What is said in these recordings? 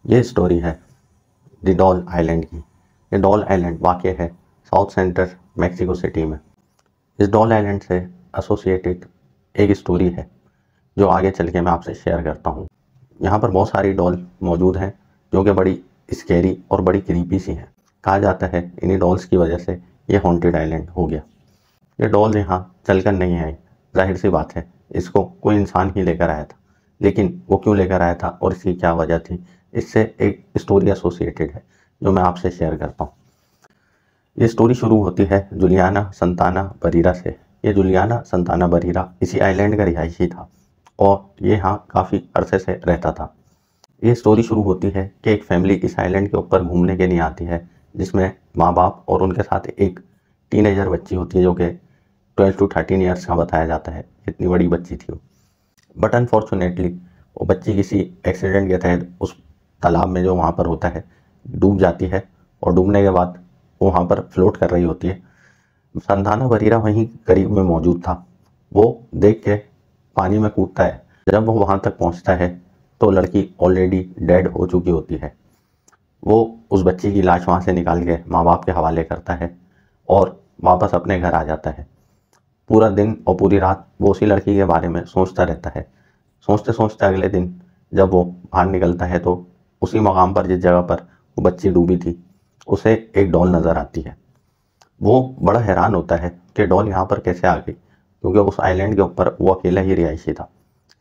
ये स्टोरी है the doll island की। ये डॉल आइलैंड वाक़ है साउथ सेंट्रल मैक्सिको सिटी में। इस डॉल आइलैंड से एसोसिएटेड एक स्टोरी है जो आगे चल के मैं आपसे शेयर करता हूँ। यहाँ पर बहुत सारी डॉल मौजूद हैं जो कि बड़ी स्कैरी और बड़ी क्रीपी सी हैं। कहा जाता है इन्हीं डॉल्स की वजह से ये हॉन्टेड आइलैंड हो गया। ये डॉल यहाँ चलकर नहीं आई, जाहिर सी बात है इसको कोई इंसान ही लेकर आया था, लेकिन वो क्यों लेकर आया था और इसकी क्या वजह थी, इससे एक स्टोरी एसोसिएटेड है जो मैं आपसे शेयर करता हूँ। ये स्टोरी शुरू होती है जुलियाना संताना बरीरा से। ये जुलियाना संताना बरीरा इसी आइलैंड का रिहायशी था और ये यहाँ काफ़ी अरसे से रहता था। ये स्टोरी शुरू होती है कि एक फैमिली इस आइलैंड के ऊपर घूमने के लिए आती है, जिसमें माँ बाप और उनके साथ एक टीनेजर बच्ची होती है जो कि 12 to 13 ईयर्स का बताया जाता है। इतनी बड़ी बच्ची थी वो। बट अनफॉर्चुनेटली वो बच्ची किसी एक्सीडेंट के तहत उस तालाब में जो वहाँ पर होता है डूब जाती है और डूबने के बाद वो वहाँ पर फ्लोट कर रही होती है। संताना बरीरा वहीं करीब में मौजूद था। वो देख के पानी में कूदता है। जब वो वहाँ तक पहुँचता है तो लड़की ऑलरेडी डेड हो चुकी होती है। वो उस बच्ची की लाश वहाँ से निकाल के माँ बाप के हवाले करता है और वापस अपने घर आ जाता है। पूरा दिन और पूरी रात वो उसी लड़की के बारे में सोचता रहता है। सोचते सोचते अगले दिन जब वो बाहर निकलता है तो उसी मकाम पर जिस जगह पर वो बच्ची डूबी थी उसे एक डॉल नज़र आती है। वो बड़ा हैरान होता है कि डॉल यहाँ पर कैसे आ गई, क्योंकि उस आइलैंड के ऊपर वो अकेला ही रिहायशी था।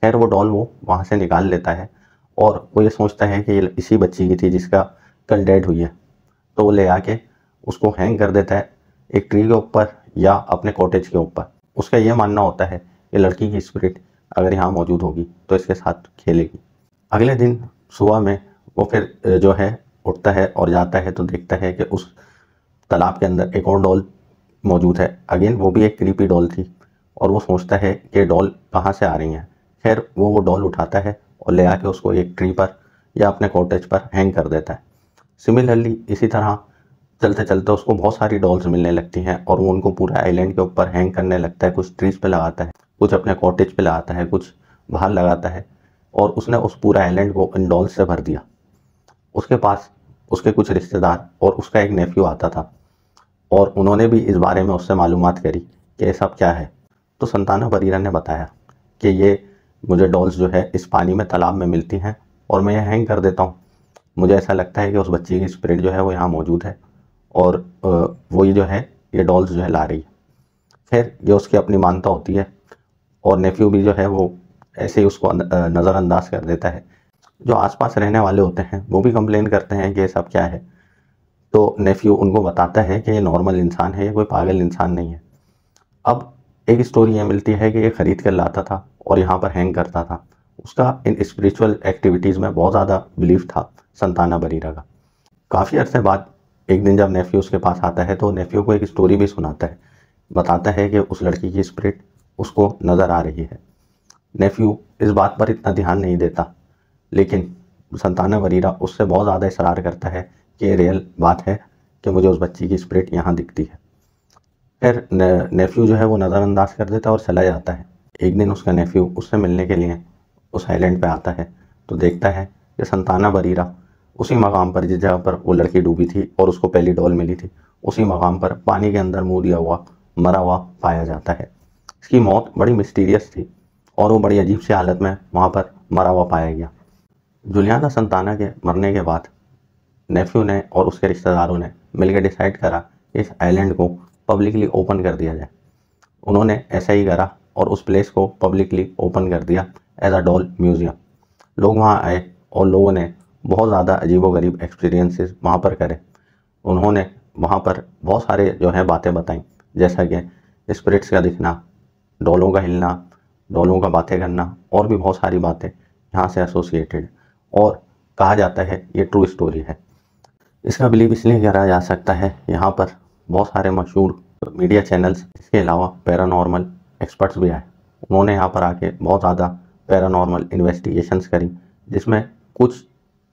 खैर वो डॉल वो वहाँ से निकाल लेता है और वो ये सोचता है कि ये इसी बच्ची की थी जिसका कल डेड हुई है। तो वो ले आके उसको हैंग कर देता है एक ट्री के ऊपर या अपने कॉटेज के ऊपर। उसका ये मानना होता है कि लड़की की स्पिरिट अगर यहाँ मौजूद होगी तो इसके साथ खेलेगी। अगले दिन सुबह में वो फिर जो है उठता है और जाता है तो देखता है कि उस तालाब के अंदर एक और डॉल मौजूद है। अगेन वो भी एक क्रीपी डॉल थी और वो सोचता है कि डॉल कहाँ से आ रही हैं। खैर वो डॉल उठाता है और ले आके उसको एक ट्री पर या अपने कॉटेज पर हैंग कर देता है। सिमिलरली इसी तरह चलते चलते उसको बहुत सारी डॉल्स मिलने लगती हैं और वो उनको पूरा आइलैंड के ऊपर हैंग करने लगता है। कुछ ट्रीज पे लगाता है, कुछ अपने कॉटेज पे लगाता है, कुछ बाहर लगाता है और उसने उस पूरा आइलैंड को इन डॉल्स से भर दिया। उसके पास उसके कुछ रिश्तेदार और उसका एक नेफ्यू आता था और उन्होंने भी इस बारे में उससे मालूमात करी कि ये सब क्या है। तो संताना बरीरा ने बताया कि ये मुझे डॉल्स जो है इस पानी में तालाब में मिलती हैं और मैं ये हैंग कर देता हूँ। मुझे ऐसा लगता है कि उस बच्ची की स्पिरिट जो है वो यहाँ मौजूद है और वो ये जो है ये डॉल्स जो है ला रही है। खैर ये उसकी अपनी मानता होती है और नेफ्यू भी जो है वो ऐसे ही उसको नज़रअंदाज कर देता है। जो आसपास रहने वाले होते हैं वो भी कंप्लेन करते हैं कि ये सब क्या है। तो नेफ्यू उनको बताता है कि ये नॉर्मल इंसान है, ये कोई पागल इंसान नहीं है। अब एक स्टोरी ये मिलती है कि ये ख़रीद कर लाता था और यहाँ पर हैंग करता था। उसका इन स्पिरिचुअल एक्टिविटीज़ में बहुत ज़्यादा बिलीफ था संताना बरीरा का। काफ़ी अरसे बाद एक दिन जब नेफ्यू उसके पास आता है तो नेफ्यू को एक स्टोरी भी सुनाता है। बताता है कि उस लड़की की स्पिरिट उसको नज़र आ रही है। नेफ्यू इस बात पर इतना ध्यान नहीं देता, लेकिन संताना बरीरा उससे बहुत ज़्यादा इसरार करता है कि ये रियल बात है कि मुझे उस बच्ची की स्पिरिट यहाँ दिखती है। फिर नेफ्यू जो है वो नज़रअंदाज कर देता है और चला जाता है। एक दिन उसका नेफ्यू उससे मिलने के लिए उस आइलैंड पे आता है तो देखता है कि संताना बरीरा उसी मकाम पर जिस जगह पर वो लड़की डूबी थी और उसको पहली डॉल मिली थी उसी मकाम पर पानी के अंदर मुँह दिया हुआ मरा हुआ पाया जाता है। इसकी मौत बड़ी मिस्टीरियस थी और वो बड़ी अजीब सी हालत में वहाँ पर मरा हुआ पाया गया। जुलियाना संताना के मरने के बाद नेफ्यू ने और उसके रिश्तेदारों ने मिलकर डिसाइड करा कि इस आइलैंड को पब्लिकली ओपन कर दिया जाए। उन्होंने ऐसा ही करा और उस प्लेस को पब्लिकली ओपन कर दिया एज अ डॉल म्यूज़ियम। लोग वहाँ आए और लोगों ने बहुत ज़्यादा अजीबोगरीब एक्सपीरियंसेस वहाँ पर करे। उन्होंने वहाँ पर बहुत सारे जो है बातें बताई, जैसा कि स्पिरिट्स का दिखना, डॉलों का हिलना, डॉलों का बातें करना और भी बहुत सारी बातें यहाँ से एसोसिएटेड। और कहा जाता है ये ट्रू स्टोरी है। इसका बिलीव इसलिए करा जा सकता है यहाँ पर बहुत सारे मशहूर मीडिया चैनल्स, इसके अलावा पैरानॉर्मल एक्सपर्ट्स भी आए। उन्होंने यहाँ पर आके बहुत ज़्यादा पैरानॉर्मल इन्वेस्टिगेशंस करी, जिसमें कुछ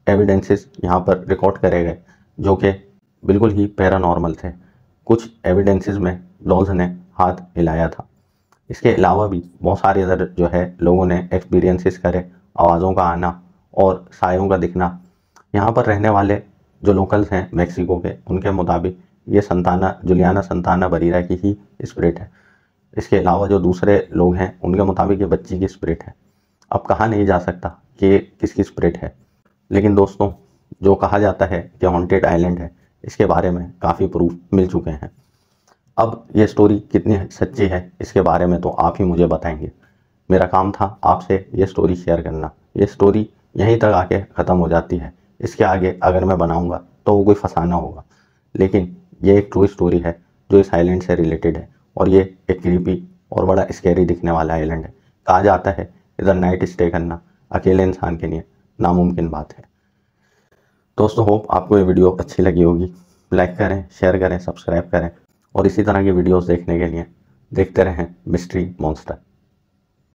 एविडेंसेस यहाँ पर रिकॉर्ड करे गए जो कि बिल्कुल ही पैरानॉर्मल थे। कुछ एविडेंसेस में डॉल्स ने हाथ हिलाया था। इसके अलावा भी बहुत सारे अदर जो है लोगों ने एक्सपीरियंसेस करे, आवाज़ों का आना और सायों का दिखना। यहाँ पर रहने वाले जो लोकल्स हैं मैक्सिको के, उनके मुताबिक ये जुलियाना संताना बरीरा की ही स्पिरिट है। इसके अलावा जो दूसरे लोग हैं उनके मुताबिक ये बच्ची की स्पिरिट है। अब कहा नहीं जा सकता कि ये किसकी स्पिरिट है, लेकिन दोस्तों जो कहा जाता है कि हॉन्टेड आइलैंड है, इसके बारे में काफ़ी प्रूफ मिल चुके हैं। अब ये स्टोरी कितनी सच्ची है इसके बारे में तो आप ही मुझे बताएंगे। मेरा काम था आपसे ये स्टोरी शेयर करना। ये स्टोरी यहीं तक आके ख़त्म हो जाती है। इसके आगे अगर मैं बनाऊंगा तो वो कोई फसाना होगा, लेकिन ये एक ट्रू स्टोरी है जो इस आइलैंड से रिलेटेड है, और ये एक क्रीपी और बड़ा स्कैरी दिखने वाला आइलैंड है। कहा जाता है इधर नाइट स्टे करना अकेले इंसान के लिए नामुमकिन बात है। दोस्तों होप आपको ये वीडियो अच्छी लगी होगी। लाइक करें, शेयर करें, सब्सक्राइब करें, और इसी तरह की वीडियोस देखने के लिए देखते रहें मिस्ट्री मॉन्स्टर।